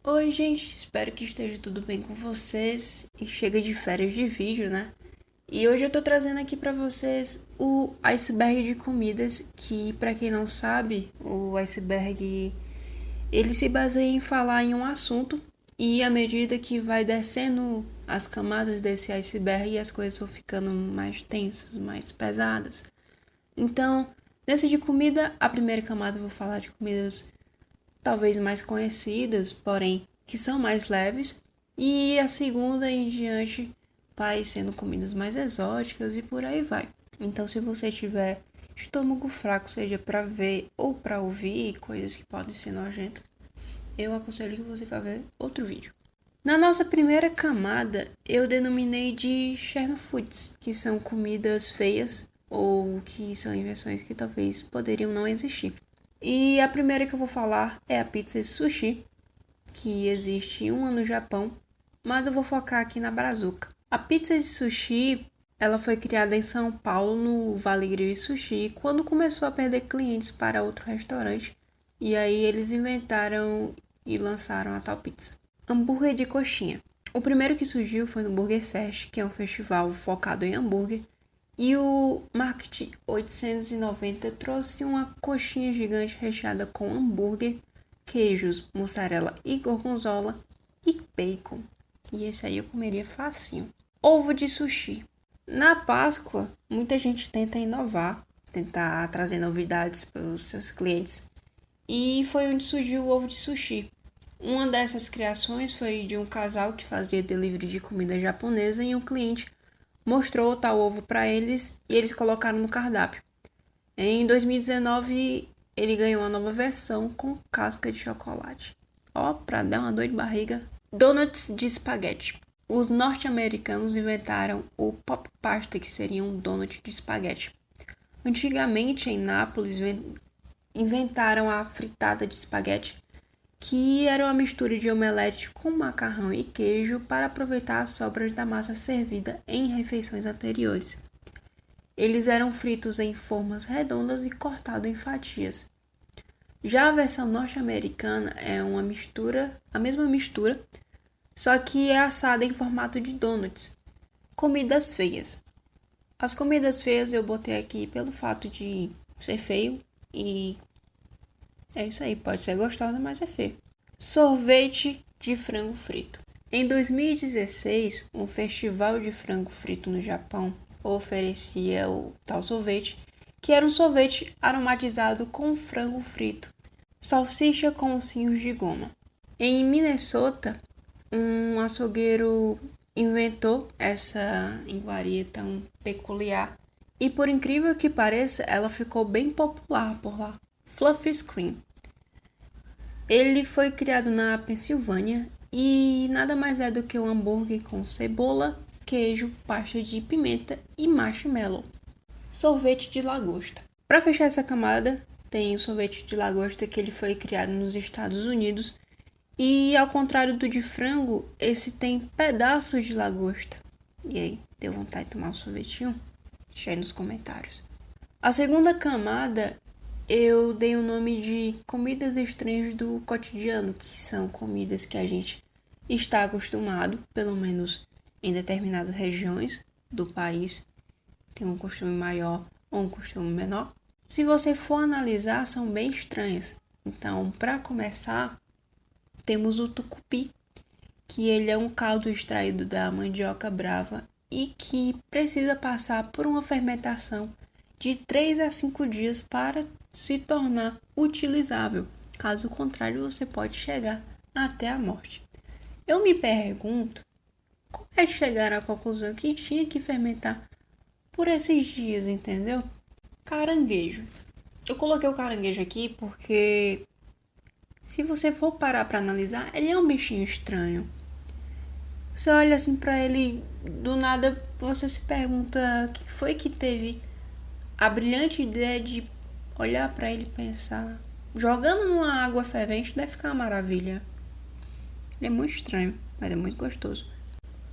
Oi, gente, espero que esteja tudo bem com vocês e chega de férias de vídeo, né? E hoje eu tô trazendo aqui pra vocês o iceberg de comidas, que pra quem não sabe, o iceberg ele se baseia em falar em um assunto e à medida que vai descendo as camadas desse iceberg, as coisas vão ficando mais tensas, mais pesadas. Então, nesse de comida, a primeira camada eu vou falar de comidas talvez mais conhecidas, porém que são mais leves, e a segunda em diante vai sendo comidas mais exóticas e por aí vai. Então, se você tiver estômago fraco, seja para ver ou para ouvir coisas que podem ser nojentas, eu aconselho que você vá ver outro vídeo. Na nossa primeira camada, eu denominei de Chernofoods, que são comidas feias ou que são invenções que talvez poderiam não existir. E a primeira que eu vou falar é a pizza de sushi, que existe uma no Japão, mas eu vou focar aqui na Brazuca. A pizza de sushi, ela foi criada em São Paulo, no Vale Grill e Sushi, quando começou a perder clientes para outro restaurante, e aí eles inventaram e lançaram a tal pizza. Hambúrguer de coxinha. O primeiro que surgiu foi no Burger Fest, que é um festival focado em hambúrguer, e o Market 890 trouxe uma coxinha gigante recheada com hambúrguer, queijos, mussarela e gorgonzola e bacon. E esse aí eu comeria facinho. Ovo de sushi. Na Páscoa, muita gente tenta inovar, tentar trazer novidades para os seus clientes. E foi onde surgiu o ovo de sushi. Uma dessas criações foi de um casal que fazia delivery de comida japonesa e um cliente mostrou o tal ovo para eles e eles colocaram no cardápio. Em 2019, ele ganhou uma nova versão com casca de chocolate. Ó, pra dar uma dor de barriga. Donuts de espaguete. Os norte-americanos inventaram o pop pasta, que seria um donut de espaguete. Antigamente, em Nápoles, inventaram a fritada de espaguete, que era uma mistura de omelete com macarrão e queijo para aproveitar as sobras da massa servida em refeições anteriores. Eles eram fritos em formas redondas e cortados em fatias. Já a versão norte-americana é uma mistura, a mesma mistura, só que é assada em formato de donuts. Comidas feias. As comidas feias eu botei aqui pelo fato de ser feio e é isso aí, pode ser gostosa, mas é feio. Sorvete de frango frito. Em 2016, um festival de frango frito no Japão oferecia o tal sorvete, que era um sorvete aromatizado com frango frito, salsicha com ossinhos de goma. Em Minnesota, um açougueiro inventou essa iguaria tão peculiar e, por incrível que pareça, ela ficou bem popular por lá. Fluffy Scream. Ele foi criado na Pensilvânia e nada mais é do que um hambúrguer com cebola, queijo, pasta de pimenta e marshmallow. Sorvete de lagosta. Para fechar essa camada, tem o sorvete de lagosta que ele foi criado nos Estados Unidos e, ao contrário do de frango, esse tem pedaços de lagosta. E aí, deu vontade de tomar um sorvetinho? Deixa aí nos comentários. A segunda camada eu dei o nome de comidas estranhas do cotidiano, que são comidas que a gente está acostumado, pelo menos em determinadas regiões do país, tem um costume maior ou um costume menor. Se você for analisar, são bem estranhas. Então, para começar, temos o tucupi, que ele é um caldo extraído da mandioca brava e que precisa passar por uma fermentação de 3 a 5 dias para se tornar utilizável. Caso contrário, você pode chegar até a morte. Eu me pergunto, como é que chegaram à conclusão que tinha que fermentar por esses dias, entendeu? Caranguejo. Eu coloquei o caranguejo aqui porque, se você for parar para analisar, ele é um bichinho estranho. Você olha assim para ele, do nada você se pergunta o que foi que teve a brilhante ideia de olhar para ele e pensar, jogando numa água fervente deve ficar uma maravilha. Ele é muito estranho, mas é muito gostoso.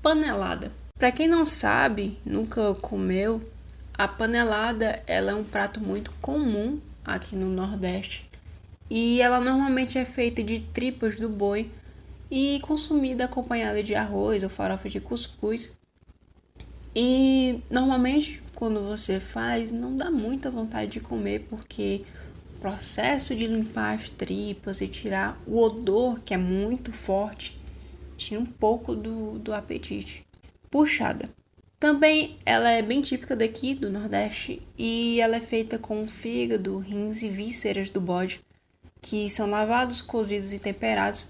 Panelada. Para quem não sabe, nunca comeu, a panelada ela é um prato muito comum aqui no Nordeste. E ela normalmente é feita de tripas do boi e consumida acompanhada de arroz ou farofa de cuscuz. E normalmente quando você faz, não dá muita vontade de comer, porque o processo de limpar as tripas e tirar o odor, que é muito forte, tira um pouco do apetite. Puxada. Também ela é bem típica daqui do Nordeste e ela é feita com fígado, rins e vísceras do bode, que são lavados, cozidos e temperados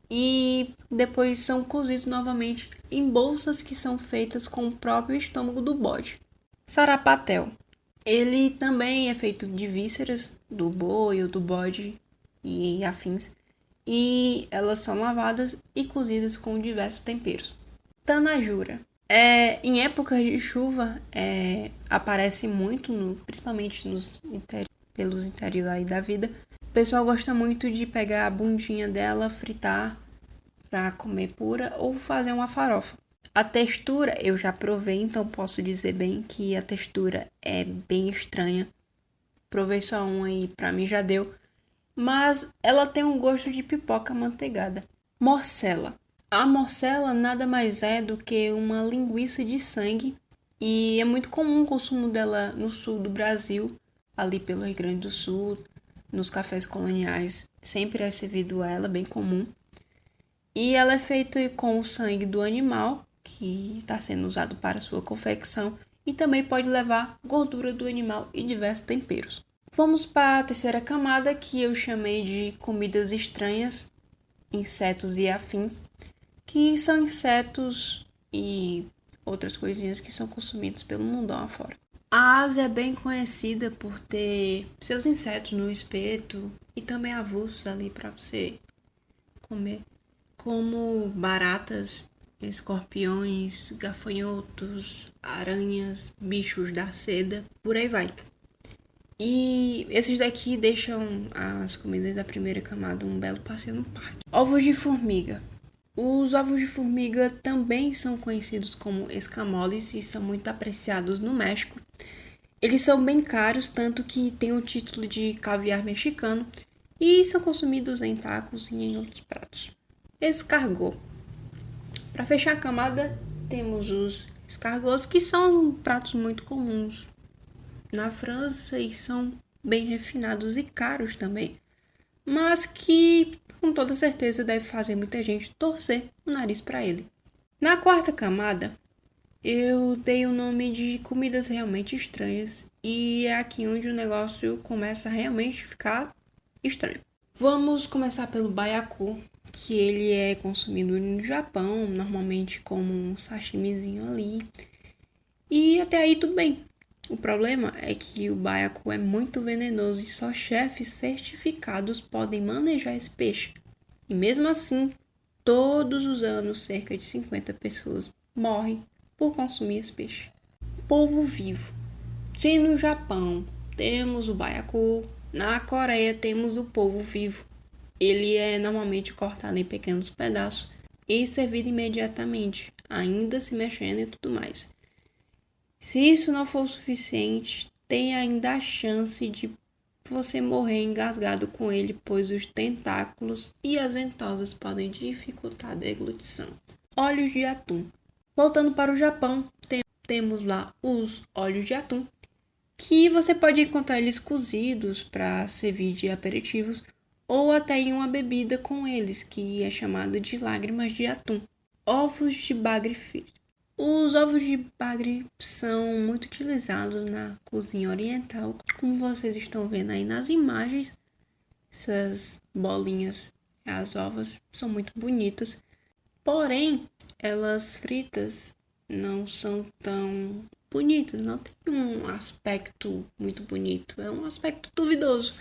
e depois são cozidos novamente em bolsas que são feitas com o próprio estômago do bode. Sarapatel. Ele também é feito de vísceras do boi ou do bode e afins, e elas são lavadas e cozidas com diversos temperos. Tanajura. Em épocas de chuva, aparece muito, principalmente pelos interiores aí da vida. O pessoal gosta muito de pegar a bundinha dela, fritar para comer pura ou fazer uma farofa. A textura eu já provei, então posso dizer bem que a textura é bem estranha. Provei só uma e pra mim já deu. Mas ela tem um gosto de pipoca amanteigada. Morcela. A morcela nada mais é do que uma linguiça de sangue e é muito comum o consumo dela no sul do Brasil, ali pelo Rio Grande do Sul, nos cafés coloniais. Sempre é servido ela, bem comum. E ela é feita com o sangue do animal, que está sendo usado para sua confecção, e também pode levar gordura do animal e diversos temperos. Vamos para a terceira camada, que eu chamei de comidas estranhas, insetos e afins, que são insetos e outras coisinhas que são consumidos pelo mundão afora. A Ásia é bem conhecida por ter seus insetos no espeto e também avulsos ali para você comer, como baratas, escorpiões, gafanhotos, aranhas, bichos da seda, por aí vai. E esses daqui deixam as comidas da primeira camada um belo passeio no parque. Ovos de formiga. Os ovos de formiga também são conhecidos como escamoles e são muito apreciados no México. Eles são bem caros, tanto que têm o título de caviar mexicano e são consumidos em tacos e em outros pratos. Escargot. Para fechar a camada, temos os escargots, que são pratos muito comuns na França e são bem refinados e caros também, mas que com toda certeza deve fazer muita gente torcer o nariz para ele. Na quarta camada, eu dei o nome de comidas realmente estranhas e é aqui onde o negócio começa a realmente ficar estranho. Vamos começar pelo baiacu, que ele é consumido no Japão, normalmente como um sashimizinho ali, e até aí tudo bem. O problema é que o baiacu é muito venenoso e só chefes certificados podem manejar esse peixe. E mesmo assim, todos os anos, cerca de 50 pessoas morrem por consumir esse peixe. Polvo vivo. Se no Japão temos o baiacu, na Coreia temos o polvo vivo. Ele é normalmente cortado em pequenos pedaços e servido imediatamente, ainda se mexendo e tudo mais. Se isso não for suficiente, tem ainda a chance de você morrer engasgado com ele, pois os tentáculos e as ventosas podem dificultar a deglutição. Óleos de atum. Voltando para o Japão, temos lá os óleos de atum, que você pode encontrar eles cozidos para servir de aperitivos ou até em uma bebida com eles, que é chamada de lágrimas de atum. Ovos de bagre frito. Os ovos de bagre são muito utilizados na cozinha oriental, como vocês estão vendo aí nas imagens. Essas bolinhas, as ovas, são muito bonitas, porém, elas fritas não são tão bonitas, não tem um aspecto muito bonito, é um aspecto duvidoso.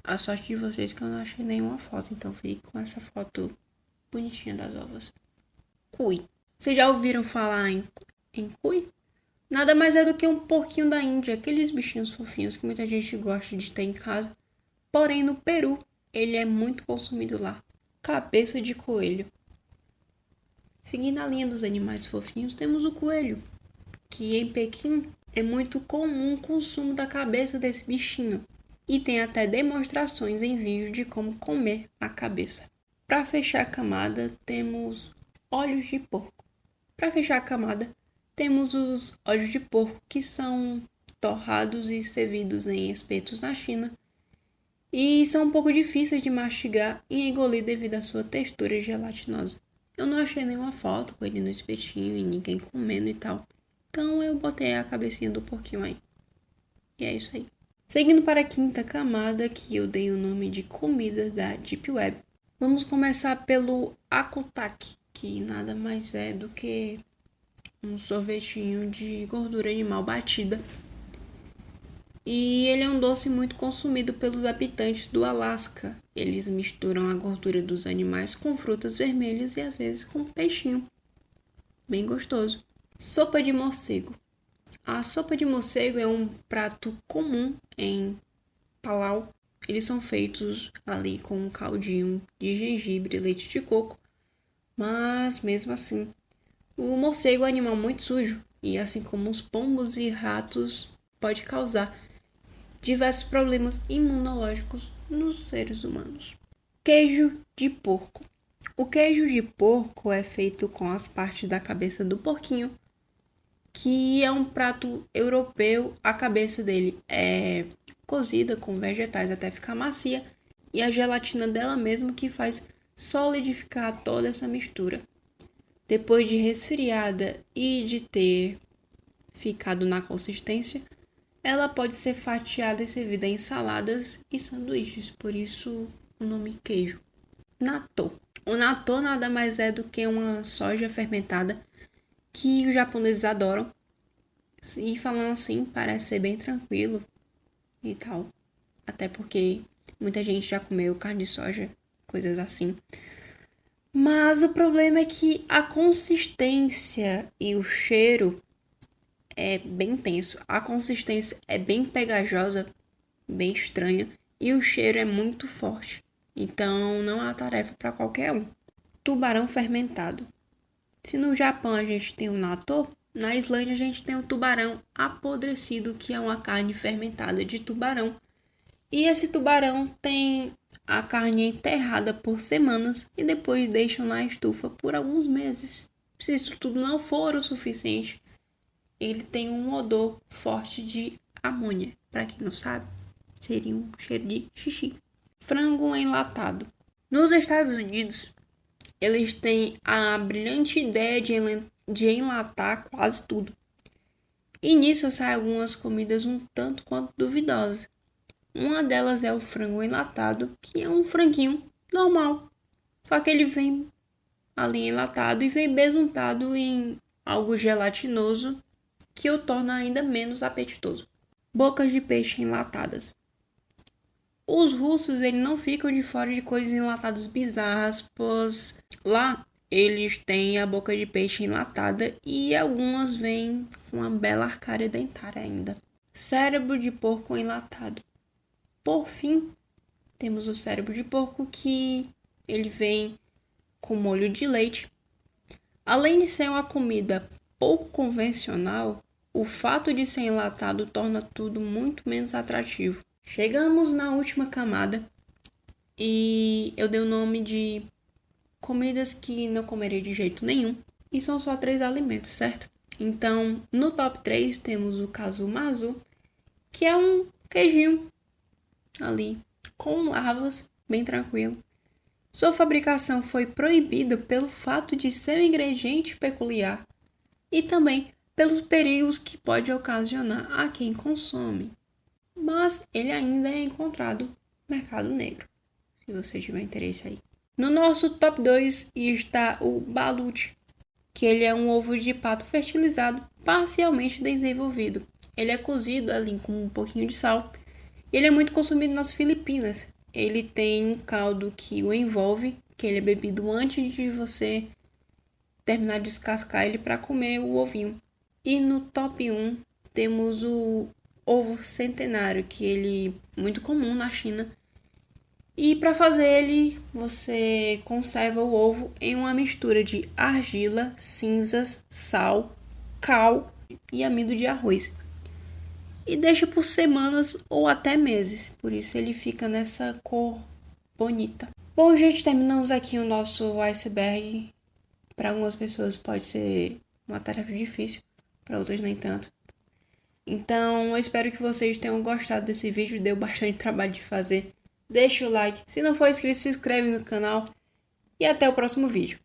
A sorte de vocês é que eu não achei nenhuma foto, então fique com essa foto bonitinha das ovas. Cuy. Vocês já ouviram falar em cuy? Nada mais é do que um porquinho da Índia, aqueles bichinhos fofinhos que muita gente gosta de ter em casa. Porém, no Peru, ele é muito consumido lá. Cabeça de coelho. Seguindo a linha dos animais fofinhos, temos o coelho, que em Pequim é muito comum o consumo da cabeça desse bichinho. E tem até demonstrações em vídeo de como comer a cabeça. Para fechar a camada, temos olhos de porco. Para fechar a camada, temos os olhos de porco, que são torrados e servidos em espetos na China. E são um pouco difíceis de mastigar e engolir devido à sua textura gelatinosa. Eu não achei nenhuma foto com ele no espetinho e ninguém comendo e tal. Então eu botei a cabecinha do porquinho aí. E é isso aí. Seguindo para a quinta camada, que eu dei o nome de comidas da Deep Web. Vamos começar pelo Akutaki, que nada mais é do que um sorvetinho de gordura animal batida. E ele é um doce muito consumido pelos habitantes do Alasca. Eles misturam a gordura dos animais com frutas vermelhas e às vezes com peixinho. Bem gostoso. Sopa de morcego. A sopa de morcego é um prato comum em Palau. Eles são feitos ali com um caldinho de gengibre e leite de coco. Mas mesmo assim, o morcego é um animal muito sujo. E assim como os pombos e ratos, pode causar diversos problemas imunológicos nos seres humanos. Queijo de porco. O queijo de porco é feito com as partes da cabeça do porquinho, que é um prato europeu. A cabeça dele é cozida com vegetais até ficar macia e a gelatina dela mesma que faz solidificar toda essa mistura. Depois de resfriada e de ter ficado na consistência, ela pode ser fatiada e servida em saladas e sanduíches, por isso o nome queijo. Natto. O natto nada mais é do que uma soja fermentada que os japoneses adoram. E falando assim, parece ser bem tranquilo e tal. Até porque muita gente já comeu carne de soja, coisas assim. Mas o problema é que a consistência e o cheiro é bem tenso. A consistência é bem pegajosa, bem estranha, e o cheiro é muito forte. Então não é uma tarefa para qualquer um. Tubarão fermentado. Se no Japão a gente tem o natto, na Islândia a gente tem o tubarão apodrecido, que é uma carne fermentada de tubarão. E esse tubarão tem a carne enterrada por semanas e depois deixam na estufa por alguns meses. Se isso tudo não for o suficiente, ele tem um odor forte de amônia. Para quem não sabe, seria um cheiro de xixi. Frango enlatado. Nos Estados Unidos, eles têm a brilhante ideia de enlatar quase tudo. E nisso saem algumas comidas um tanto quanto duvidosas. Uma delas é o frango enlatado, que é um franguinho normal. Só que ele vem ali enlatado e vem besuntado em algo gelatinoso que o torna ainda menos apetitoso. Bocas de peixe enlatadas. Os russos eles não ficam de fora de coisas enlatadas bizarras, pois lá eles têm a boca de peixe enlatada e algumas vêm com uma bela arcária dentária ainda. Cérebro de porco enlatado. Por fim, temos o cérebro de porco, que ele vem com molho de leite. Além de ser uma comida pouco convencional, o fato de ser enlatado torna tudo muito menos atrativo. Chegamos na última camada e eu dei o nome de comidas que não comerei de jeito nenhum. E são só 3 alimentos, certo? Então, no top 3 temos o casu-marzu, que é um queijinho ali com larvas, bem tranquilo. Sua fabricação foi proibida pelo fato de ser um ingrediente peculiar e também pelos perigos que pode ocasionar a quem consome. Mas ele ainda é encontrado no mercado negro, se você tiver interesse aí. No nosso top 2 está o balut, que ele é um ovo de pato fertilizado parcialmente desenvolvido. Ele é cozido ali com um pouquinho de sal. Ele é muito consumido nas Filipinas. Ele tem um caldo que o envolve, que ele é bebido antes de você terminar de descascar ele para comer o ovinho. E no top 1 temos o ovo centenário, que ele é muito comum na China. E para fazer ele, você conserva o ovo em uma mistura de argila, cinzas, sal, cal e amido de arroz. E deixa por semanas ou até meses, por isso ele fica nessa cor bonita. Bom, gente, terminamos aqui o nosso iceberg. Para algumas pessoas pode ser uma tarefa difícil, para outras nem tanto. Então, eu espero que vocês tenham gostado desse vídeo, deu bastante trabalho de fazer. Deixa o like, se não for inscrito, se inscreve no canal e até o próximo vídeo.